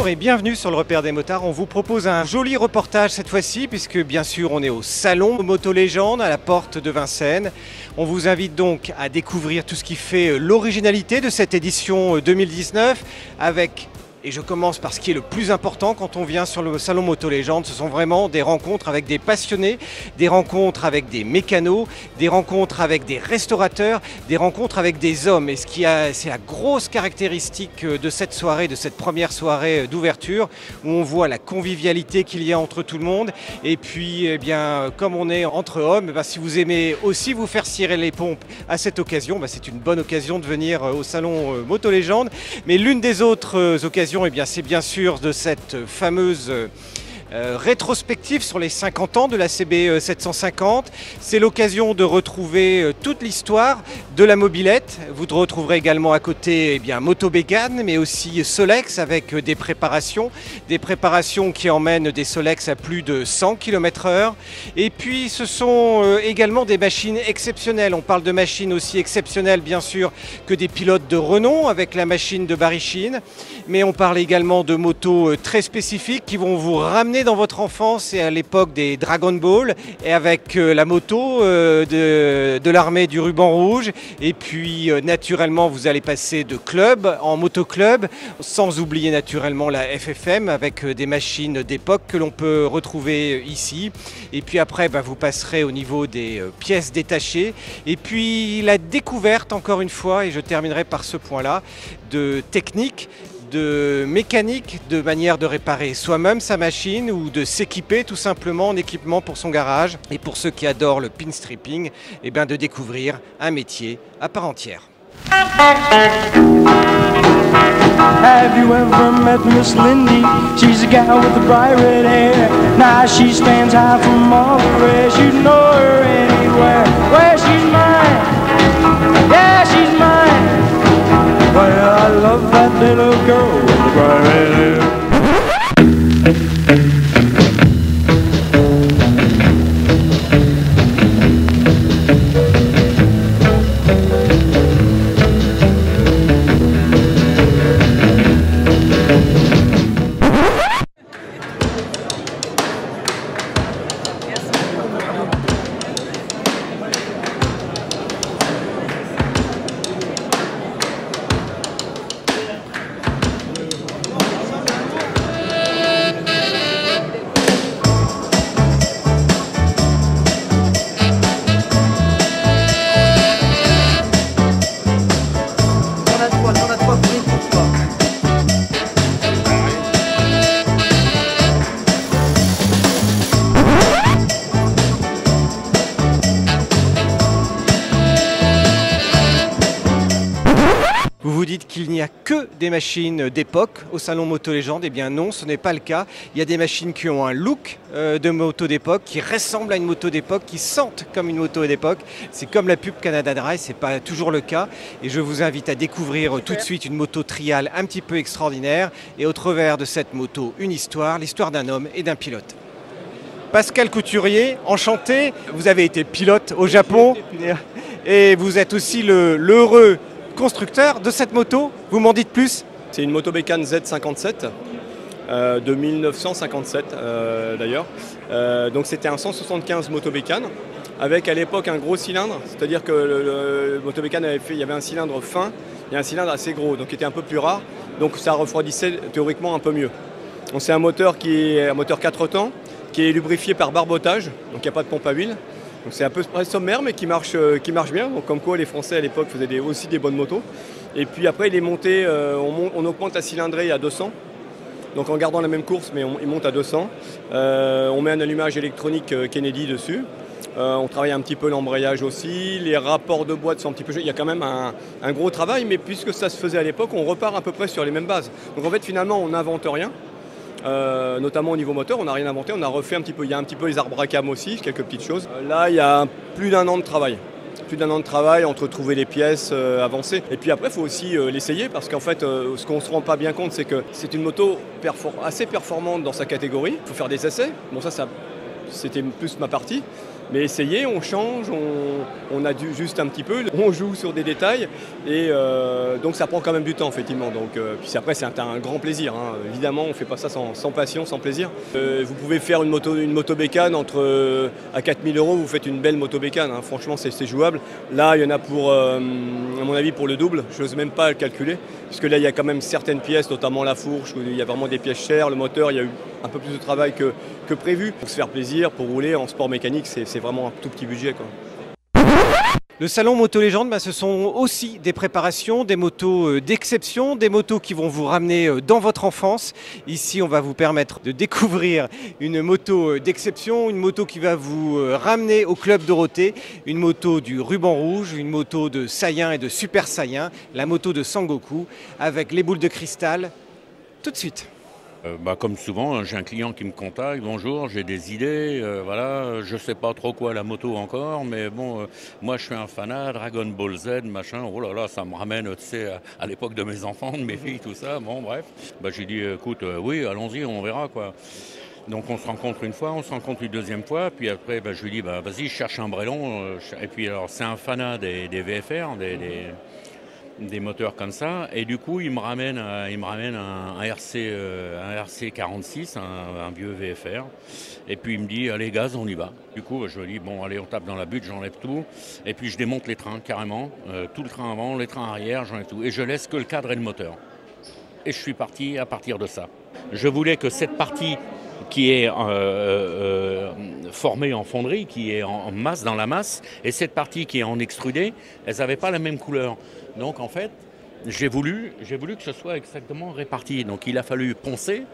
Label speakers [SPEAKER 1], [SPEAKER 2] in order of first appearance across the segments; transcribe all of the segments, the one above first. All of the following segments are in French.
[SPEAKER 1] Bonjour et bienvenue sur le Repère des motards. On vous propose un joli reportage cette fois-ci puisque bien sûr on est au salon Moto Légende à la porte de Vincennes. On vous invite donc à découvrir tout ce qui fait l'originalité de cette édition 2019 avec... Et je commence par ce qui est le plus important quand on vient sur le salon Moto Légende, ce sont vraiment des rencontres avec des passionnés, des rencontres avec des mécanos, des rencontres avec des restaurateurs, des rencontres avec des hommes. Et c'est la grosse caractéristique de cette soirée, de cette première soirée d'ouverture, où on voit la convivialité qu'il y a entre tout le monde. Et puis, eh bien, comme on est entre hommes, si vous aimez aussi vous faire cirer les pompes à cette occasion, c'est une bonne occasion de venir au salon Moto Légende. Mais l'une des autres occasions, c'est bien sûr de cette fameuse rétrospective sur les 50 ans de la CB 750. C'est l'occasion de retrouver toute l'histoire de la mobilette. Vous retrouverez également à côté Moto Bécane, mais aussi Solex avec des préparations qui emmènent des Solex à plus de 100 km/h. Et puis ce sont également des machines exceptionnelles. On parle de machines aussi exceptionnelles bien sûr que des pilotes de renom avec la machine de Barichine. Mais on parle également de motos très spécifiques qui vont vous ramener dans votre enfance et à l'époque des Dragon Ball et avec la moto de l'armée du ruban rouge. Et puis naturellement vous allez passer de club en motoclub, sans oublier naturellement la FFM avec des machines d'époque que l'on peut retrouver ici. Et puis après vous passerez au niveau des pièces détachées. Et puis la découverte encore une fois, et je terminerai par ce point-là, de technique, de mécanique, de manière de réparer soi-même sa machine ou de s'équiper tout simplement en équipement pour son garage. Et pour ceux qui adorent le pinstripping, de découvrir un métier à part entière.
[SPEAKER 2] Have you ever met Miss Lindy? She's a gal with the bright red hair. Now she stands high from all the rest. You know her anywhere. Well, she's mine. Yeah, she's mine. Well, I love that little girl with the bright red hair.
[SPEAKER 1] Vous vous dites qu'il n'y a que des machines d'époque au salon Moto Légende. Eh bien non, ce n'est pas le cas. Il y a des machines qui ont un look de moto d'époque, qui ressemblent à une moto d'époque, qui sentent comme une moto d'époque. C'est comme la pub Canada Dry, ce n'est pas toujours le cas. Et je vous invite à découvrir tout de suite une moto trial un petit peu extraordinaire. Et au travers de cette moto, une histoire, l'histoire d'un homme et d'un pilote. Pascal Couturier, enchanté. Vous avez été pilote au Japon et vous êtes aussi l'heureux constructeur de cette moto. Vous m'en dites plus?
[SPEAKER 3] C'est une moto Bécane Z57 de 1957 d'ailleurs. Donc c'était un 175 moto Bécane avec à l'époque un gros cylindre, c'est-à-dire que le moto Bécane il y avait un cylindre fin et un cylindre assez gros, donc qui était un peu plus rare, donc ça refroidissait théoriquement un peu mieux. Donc c'est un moteur qui est un moteur 4 temps, qui est lubrifié par barbotage, donc il n'y a pas de pompe à huile. Donc c'est un peu sommaire mais qui marche bien, donc comme quoi les Français à l'époque faisaient aussi des bonnes motos. Et puis après il est monté, on augmente la cylindrée à 200, donc en gardant la même course mais il monte à 200. On met un allumage électronique Kennedy dessus. On travaille un petit peu l'embrayage aussi, les rapports de boîte sont un petit peu... Il y a quand même un gros travail, mais puisque ça se faisait à l'époque, on repart à peu près sur les mêmes bases. Donc en fait finalement on n'invente rien. Notamment au niveau moteur, on n'a rien inventé, on a refait un petit peu, il y a un petit peu les arbres à cam aussi, quelques petites choses. Là, il y a plus d'un an de travail. Plus d'un an de travail entre trouver les pièces avancées. Et puis après, il faut aussi l'essayer parce qu'en fait, ce qu'on ne se rend pas bien compte, c'est que c'est une moto assez performante dans sa catégorie. Il faut faire des essais. Bon, ça c'était plus ma partie. Mais essayez, on change, on adduce juste un petit peu, on joue sur des détails et donc ça prend quand même du temps effectivement. Donc, puis après c'est un grand plaisir, hein. Évidemment on ne fait pas ça sans passion, sans plaisir. Vous pouvez faire une moto bécane à 4 000 €, vous faites une belle moto bécane, hein. Franchement c'est jouable. Là il y en a pour, à mon avis pour le double, je n'ose même pas le calculer, puisque là il y a quand même certaines pièces, notamment la fourche, où il y a vraiment des pièces chères, le moteur il y a eu un peu plus de travail que prévu. Pour se faire plaisir, pour rouler en sport mécanique, c'est vraiment un tout petit budget, quoi.
[SPEAKER 1] Le salon Moto Légende, ce sont aussi des préparations, des motos d'exception, des motos qui vont vous ramener dans votre enfance. Ici, on va vous permettre de découvrir une moto d'exception, une moto qui va vous ramener au Club Dorothée, une moto du ruban rouge, une moto de Saiyan et de Super Saiyan, la moto de Sangoku, avec les boules de cristal. Tout de suite.
[SPEAKER 4] Comme souvent, j'ai un client qui me contacte, bonjour, j'ai des idées, voilà, je sais pas trop quoi la moto encore, mais bon, moi je suis un fanat, Dragon Ball Z, machin, oh là là, ça me ramène, tu sais, à l'époque de mes enfants, de mes filles, tout ça, bon bref. J'ai dit, écoute, oui, allons-y, on verra quoi. Donc on se rencontre une fois, on se rencontre une deuxième fois, puis après je lui dis, vas-y, je cherche un brelon, et puis alors c'est un fanat des VFR, des moteurs comme ça, et du coup il me ramène un RC 46, un vieux VFR, et puis il me dit allez gaz, on y va. Du coup je lui dis bon allez, on tape dans la butte, j'enlève tout, et puis je démonte les trains carrément, tout le train avant, les trains arrière, j'enlève tout, et je laisse que le cadre et le moteur. Et je suis parti à partir de ça. Je voulais que cette partie qui est formée en fonderie, qui est en masse, dans la masse, et cette partie qui est en extrudé, elles n'avaient pas la même couleur. Donc en fait, j'ai voulu que ce soit exactement réparti. Donc il a fallu poncer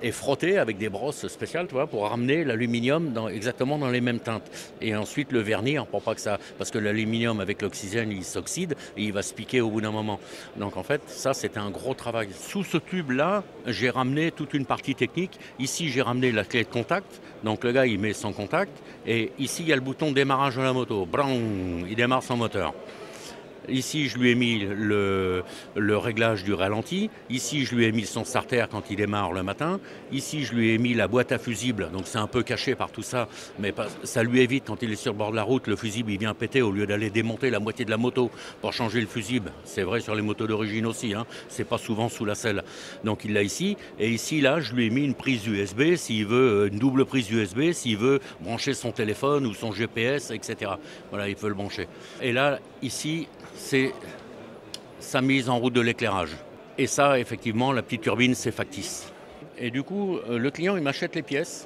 [SPEAKER 4] et frotter avec des brosses spéciales, tu vois, pour ramener l'aluminium exactement dans les mêmes teintes. Et ensuite le vernir pour pas que ça... Parce que l'aluminium avec l'oxygène, il s'oxyde et il va se piquer au bout d'un moment. Donc en fait, ça c'était un gros travail. Sous ce tube-là, j'ai ramené toute une partie technique. Ici, j'ai ramené la clé de contact. Donc le gars, il met son contact. Et ici, il y a le bouton de démarrage de la moto. Brang, il démarre son moteur. Ici, je lui ai mis le réglage du ralenti. Ici, je lui ai mis son starter quand il démarre le matin. Ici, je lui ai mis la boîte à fusible. Donc, c'est un peu caché par tout ça. Mais ça lui évite, quand il est sur le bord de la route, le fusible, il vient péter au lieu d'aller démonter la moitié de la moto pour changer le fusible. C'est vrai sur les motos d'origine aussi, hein. C'est pas souvent sous la selle. Donc, il l'a ici. Et ici, là, je lui ai mis une prise USB, s'il veut, une double prise USB, s'il veut brancher son téléphone ou son GPS, etc. Voilà, il peut le brancher. Et là, ici, c'est sa mise en route de l'éclairage. Et ça, effectivement, la petite turbine, c'est factice. Et du coup, le client, il m'achète les pièces.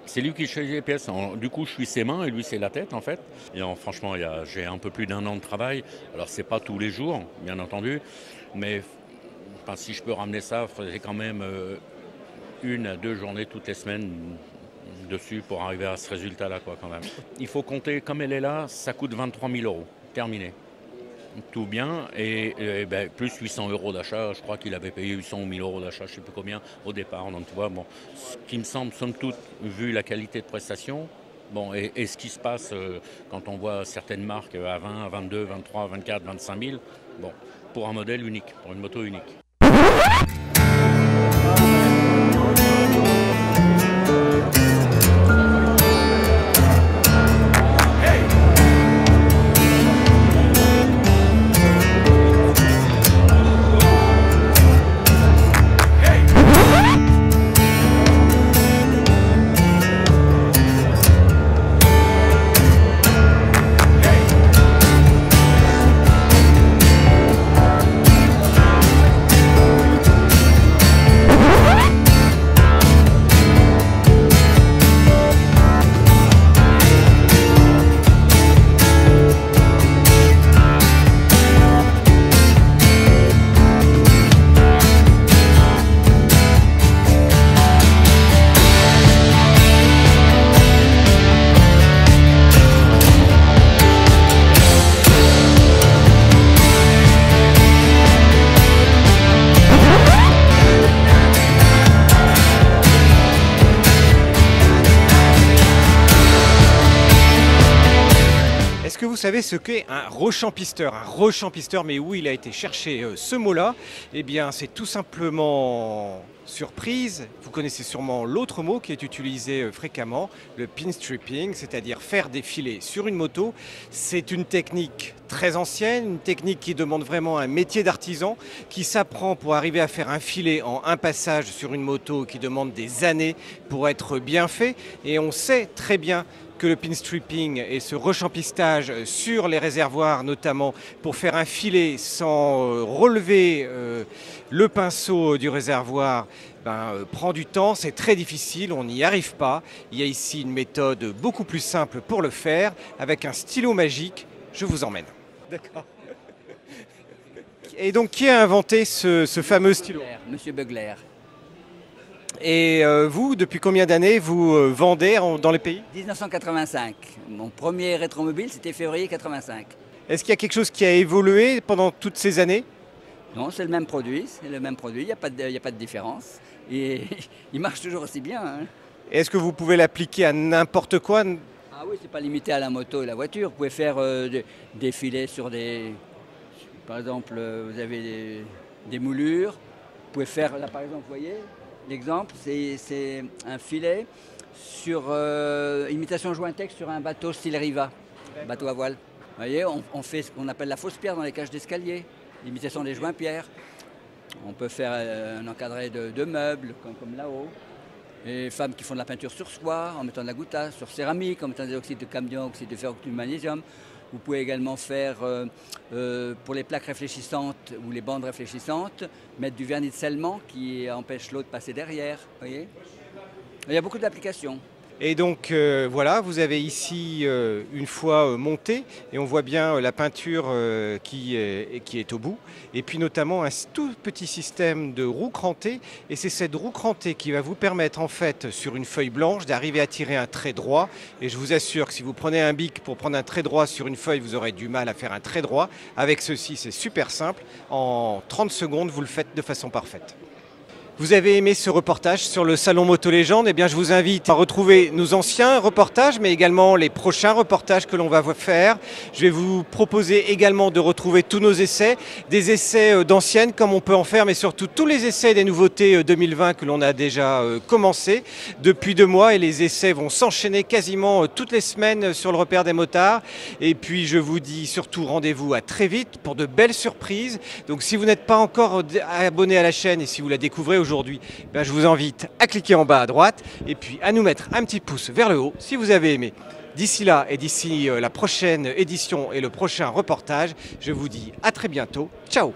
[SPEAKER 4] C'est lui qui achète les pièces. Du coup, je suis ses mains et lui, c'est la tête, en fait. Et franchement, j'ai un peu plus d'1 an de travail. Alors, c'est pas tous les jours, bien entendu. Mais si je peux ramener ça, il faudrait quand même 1 à 2 journées toutes les semaines dessus pour arriver à ce résultat-là, quoi, quand même. Il faut compter, comme elle est là, ça coûte 23 000 €. Terminé. Tout bien, et plus 800 € d'achat, je crois qu'il avait payé 800 ou 1000 € d'achat, je ne sais plus combien au départ. Donc tu vois, bon, ce qui me semble, somme toute, vu la qualité de prestation, bon, et ce qui se passe quand on voit certaines marques à 20, 22, 23, 24, 25 000, bon, pour un modèle unique, pour une moto unique.
[SPEAKER 1] savez ce qu'est un rechampisteur? Un rechampisteur, mais où il a été chercher ce mot-là? Eh bien, c'est tout simplement surprise. Vous connaissez sûrement l'autre mot qui est utilisé fréquemment, le pinstripping, c'est-à-dire faire défiler sur une moto. C'est une technique très ancienne, une technique qui demande vraiment un métier d'artisan, qui s'apprend pour arriver à faire un filet en un passage sur une moto, qui demande des années pour être bien fait. Et on sait très bien que le pinstripping et ce rechampistage sur les réservoirs, notamment pour faire un filet sans relever le pinceau du réservoir, prend du temps, c'est très difficile, on n'y arrive pas. Il y a ici une méthode beaucoup plus simple pour le faire, avec un stylo magique. Je vous emmène. D'accord. Et donc, qui a inventé ce fameux stylo?
[SPEAKER 5] Monsieur Beugler.
[SPEAKER 1] Et vous, depuis combien d'années vous vendez dans les pays?
[SPEAKER 5] 1985. Mon premier rétromobile, c'était février 85.
[SPEAKER 1] Est-ce qu'il y a quelque chose qui a évolué pendant toutes ces années?
[SPEAKER 5] Non, c'est le même produit, il n'y a pas de différence. Et il marche toujours aussi bien. Hein.
[SPEAKER 1] Est-ce que vous pouvez l'appliquer à n'importe quoi?
[SPEAKER 5] Ah oui, c'est pas limité à la moto et la voiture. Vous pouvez faire des filets sur des... Par exemple, vous avez des moulures. Vous pouvez faire, là par exemple, vous voyez, l'exemple, c'est un filet sur imitation Jointex sur un bateau style Riva, bateau à voile. Vous voyez, on fait ce qu'on appelle la fausse pierre dans les cages d'escalier, l'imitation des joints-pierres. On peut faire un encadré de meubles, comme là-haut. Les femmes qui font de la peinture sur soie, en mettant de la gouttasse, sur céramique, en mettant des oxydes de cadmium, oxyde de fer, oxyde de magnésium. Vous pouvez également faire, pour les plaques réfléchissantes ou les bandes réfléchissantes, mettre du vernis de scellement qui empêche l'eau de passer derrière. Voyez, il y a beaucoup d'applications.
[SPEAKER 1] Et donc voilà, vous avez ici une fois monté et on voit bien la peinture qui est au bout. Et puis notamment un tout petit système de roue crantée. Et c'est cette roue crantée qui va vous permettre en fait sur une feuille blanche d'arriver à tirer un trait droit. Et je vous assure que si vous prenez un bic pour prendre un trait droit sur une feuille, vous aurez du mal à faire un trait droit. Avec ceci, c'est super simple. En 30 secondes, vous le faites de façon parfaite. Vous avez aimé ce reportage sur le Salon Moto Légende? Eh bien, je vous invite à retrouver nos anciens reportages, mais également les prochains reportages que l'on va faire. Je vais vous proposer également de retrouver tous nos essais, des essais d'anciennes comme on peut en faire, mais surtout tous les essais des nouveautés 2020 que l'on a déjà commencé depuis 2 mois. Et les essais vont s'enchaîner quasiment toutes les semaines sur le repère des motards. Et puis, je vous dis surtout rendez-vous à très vite pour de belles surprises. Donc, si vous n'êtes pas encore abonné à la chaîne et si vous la découvrez aujourd'hui, je vous invite à cliquer en bas à droite et puis à nous mettre un petit pouce vers le haut si vous avez aimé. D'ici là et d'ici la prochaine édition et le prochain reportage, je vous dis à très bientôt. Ciao!